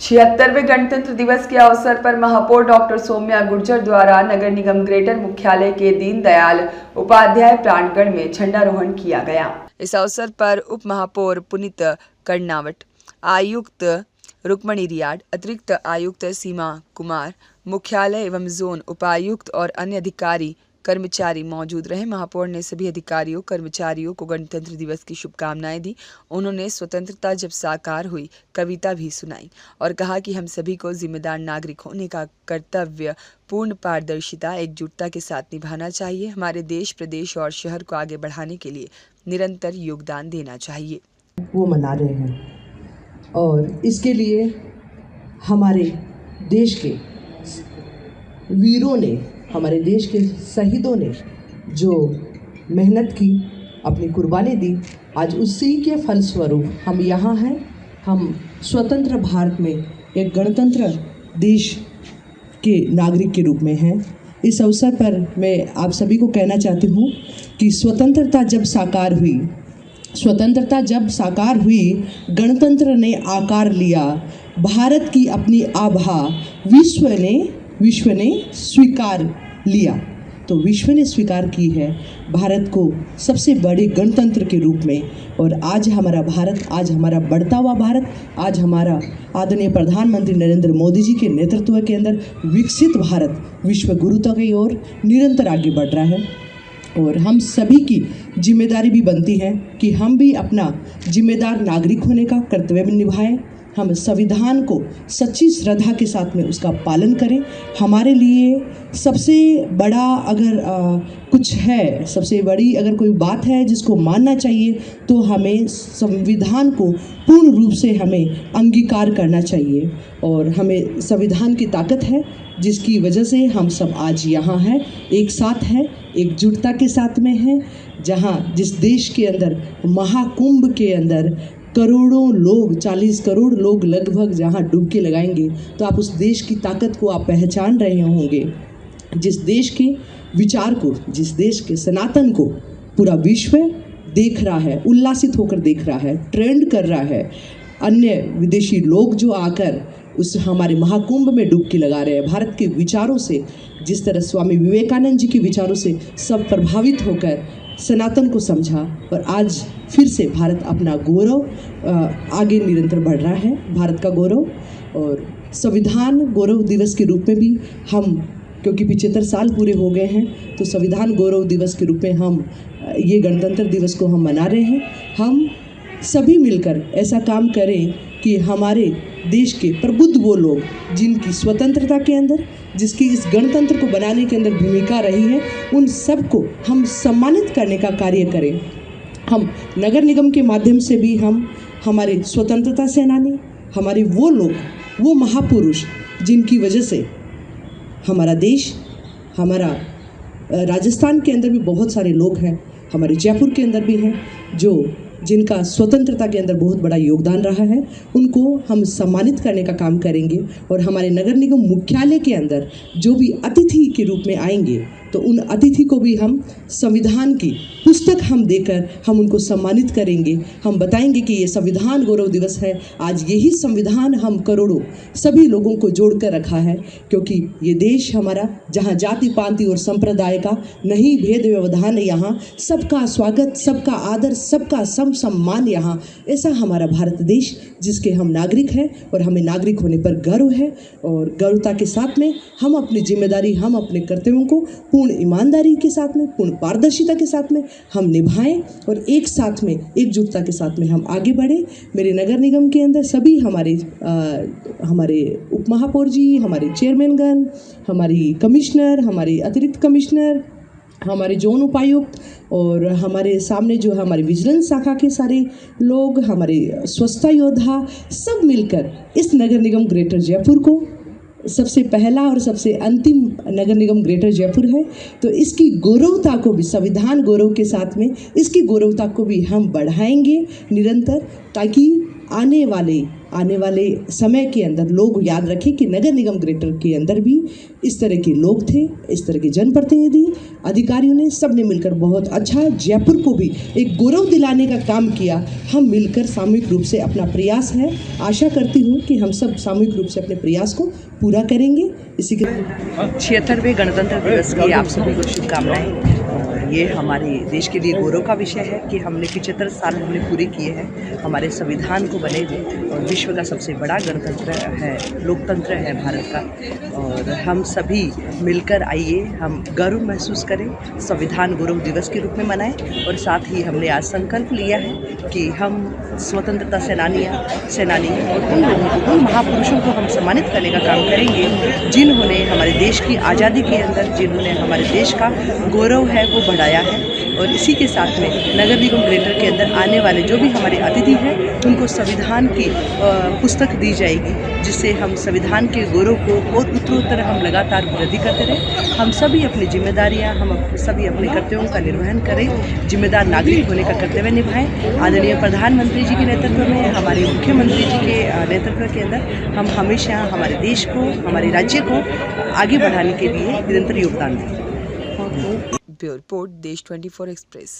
76वें गणतंत्र दिवस के अवसर पर महापौर डॉक्टर सौम्या गुर्जर द्वारा नगर निगम ग्रेटर मुख्यालय के दीनदयाल उपाध्याय प्रांगण में झंडारोहण किया गया। इस अवसर पर उप महापौर पुनीत कर्नावट, आयुक्त रुक्मणी रियाड, अतिरिक्त आयुक्त सीमा कुमार, मुख्यालय एवं जोन उपायुक्त और अन्य अधिकारी कर्मचारी मौजूद रहे। महापौर ने सभी अधिकारियों कर्मचारियों को गणतंत्र दिवस की शुभकामनाएं दी। उन्होंने स्वतंत्रता जब साकार हुई कविता भी सुनाई और कहा कि हम सभी को जिम्मेदार नागरिक होने का कर्तव्य पूर्ण पारदर्शिता एकजुटता के साथ निभाना चाहिए। हमारे देश, प्रदेश और शहर को आगे बढ़ाने के लिए निरंतर योगदान देना चाहिए। वो मना रहे हैं और इसके लिए हमारे देश के वीरों ने, हमारे देश के शहीदों ने जो मेहनत की, अपनी कुर्बानी दी, आज उसी के फलस्वरूप हम यहाँ हैं। हम स्वतंत्र भारत में एक गणतंत्र देश के नागरिक के रूप में हैं। इस अवसर पर मैं आप सभी को कहना चाहती हूँ कि स्वतंत्रता जब साकार हुई, गणतंत्र ने आकार लिया, भारत की अपनी आभा विश्व ने स्वीकार लिया। तो विश्व ने स्वीकार की है भारत को सबसे बड़े गणतंत्र के रूप में। और आज हमारा भारत, आज हमारा बढ़ता हुआ भारत, आज हमारा आदरणीय प्रधानमंत्री नरेंद्र मोदी जी के नेतृत्व के अंदर विकसित भारत विश्व गुरुता की ओर निरंतर आगे बढ़ रहा है। और हम सभी की जिम्मेदारी भी बनती है कि हम भी अपना जिम्मेदार नागरिक होने का कर्तव्य निभाएं। हम संविधान को सच्ची श्रद्धा के साथ में उसका पालन करें। हमारे लिए सबसे बड़ा अगर कुछ है, सबसे बड़ी अगर कोई बात है जिसको मानना चाहिए, तो हमें संविधान को पूर्ण रूप से हमें अंगीकार करना चाहिए। और हमें संविधान की ताकत है जिसकी वजह से हम सब आज यहाँ हैं, एक साथ हैं, एकजुटता के साथ में हैं। जिस देश के अंदर महाकुंभ के अंदर करोड़ों लोग, 40 करोड़ लोग लगभग जहाँ डुबकी लगाएंगे, तो आप उस देश की ताकत को आप पहचान रहे होंगे। जिस देश के विचार को, जिस देश के सनातन को पूरा विश्व देख रहा है, उल्लासित होकर देख रहा है, ट्रेंड कर रहा है। अन्य विदेशी लोग जो आकर उस हमारे महाकुंभ में डुबकी लगा रहे हैं, भारत के विचारों से, जिस तरह स्वामी विवेकानंद जी के विचारों से सब प्रभावित होकर सनातन को समझा। और आज फिर से भारत अपना गौरव आगे निरंतर बढ़ रहा है, भारत का गौरव। और संविधान गौरव दिवस के रूप में भी हम, क्योंकि 75 साल पूरे हो गए हैं, तो संविधान गौरव दिवस के रूप में हम ये गणतंत्र दिवस को हम मना रहे हैं। हम सभी मिलकर ऐसा काम करें कि हमारे देश के प्रबुद्ध वो लोग जिनकी स्वतंत्रता के अंदर, जिसकी इस गणतंत्र को बनाने के अंदर भूमिका रही है, उन सबको हम सम्मानित करने का कार्य करें। हम नगर निगम के माध्यम से भी हम हमारे स्वतंत्रता सेनानी, हमारे वो लोग, वो महापुरुष जिनकी वजह से हमारा देश, हमारा राजस्थान के अंदर भी बहुत सारे लोग हैं, हमारे जयपुर के अंदर भी हैं, जिनका स्वतंत्रता के अंदर बहुत बड़ा योगदान रहा है, उनको हम सम्मानित करने का काम करेंगे। और हमारे नगर निगम मुख्यालय के अंदर जो भी अतिथि के रूप में आएंगे, तो उन अतिथि को भी हम संविधान की पुस्तक हम देकर हम उनको सम्मानित करेंगे। हम बताएंगे कि ये संविधान गौरव दिवस है। आज यही संविधान हम करोड़ों सभी लोगों को जोड़कर रखा है, क्योंकि ये देश हमारा, जहाँ जाति पाति और संप्रदाय का नहीं भेद व्यवधान है, यहाँ सबका स्वागत, सबका आदर, सबका सम्मान, यहाँ ऐसा हमारा भारत देश जिसके हम नागरिक हैं। और हमें नागरिक होने पर गर्व है। और गर्वता के साथ में हम अपनी जिम्मेदारी, हम अपने कर्तव्यों को पूर्ण ईमानदारी के साथ में, पूर्ण पारदर्शिता के साथ में हम निभाएं और एक साथ में, एकजुटता के साथ में हम आगे बढ़ें। मेरे नगर निगम के अंदर सभी हमारे उप महापौर जी, हमारे चेयरमैनगण, हमारी कमिश्नर, हमारे अतिरिक्त कमिश्नर, हमारे जोन उपायुक्त और हमारे सामने जो हमारे विजिलेंस शाखा के सारे लोग, हमारे स्वच्छता योद्धा, सब मिलकर इस नगर निगम ग्रेटर जयपुर को, सबसे पहला और सबसे अंतिम नगर निगम ग्रेटर जयपुर है, तो इसकी गौरवता को भी संविधान गौरव के साथ में इसकी गौरवता को भी हम बढ़ाएंगे निरंतर, ताकि आने वाले समय के अंदर लोग याद रखें कि नगर निगम ग्रेटर के अंदर भी इस तरह के लोग थे, इस तरह के जनप्रतिनिधि, अधिकारियों ने सबने मिलकर बहुत अच्छा जयपुर को भी एक गौरव दिलाने का काम किया। हम मिलकर सामूहिक रूप से अपना प्रयास है, आशा करती हूँ कि हम सब सामूहिक रूप से अपने प्रयास को पूरा करेंगे। इसी के 76वें गणतंत्र दिवस की आप सभी को शुभकामनाएं। और ये हमारे देश के लिए गौरव का विषय है कि हमने 75 साल हमने पूरे किए हैं हमारे संविधान को बने हुए, और विश्व का सबसे बड़ा गणतंत्र है, लोकतंत्र है भारत का। और हम सभी मिलकर आइए हम गर्व महसूस करें, संविधान गौरव दिवस के रूप में मनाएं। और साथ ही हमने आज संकल्प लिया है कि हम स्वतंत्रता सेनानी और उन लोगों को, उन महापुरुषों को हम सम्मानित करने का काम करेंगे जिन्होंने हमारे देश की आज़ादी के अंदर, जिन्होंने हमारे देश का गौरव है वो बढ़ाया है। और इसी के साथ में नगर निगम ग्रेटर के अंदर आने वाले जो भी हमारे अतिथि हैं उनको संविधान की पुस्तक दी जाएगी, जिससे हम संविधान के गौरव को और उत्तरोत्तर हम लगातार वृद्धि करते रहें। हम सभी अपनी जिम्मेदारियां, हम सभी अपने कर्तव्यों का निर्वहन करें, जिम्मेदार नागरिक होने का कर्तव्य निभाएं। आदरणीय प्रधानमंत्री जी के नेतृत्व में, हमारे मुख्यमंत्री जी के नेतृत्व के अंदर हम हमेशा हमारे देश को, हमारे राज्य को आगे बढ़ाने के लिए निरंतर योगदान दें। ब्यूरो रिपोर्ट देश 24 एक्सप्रेस।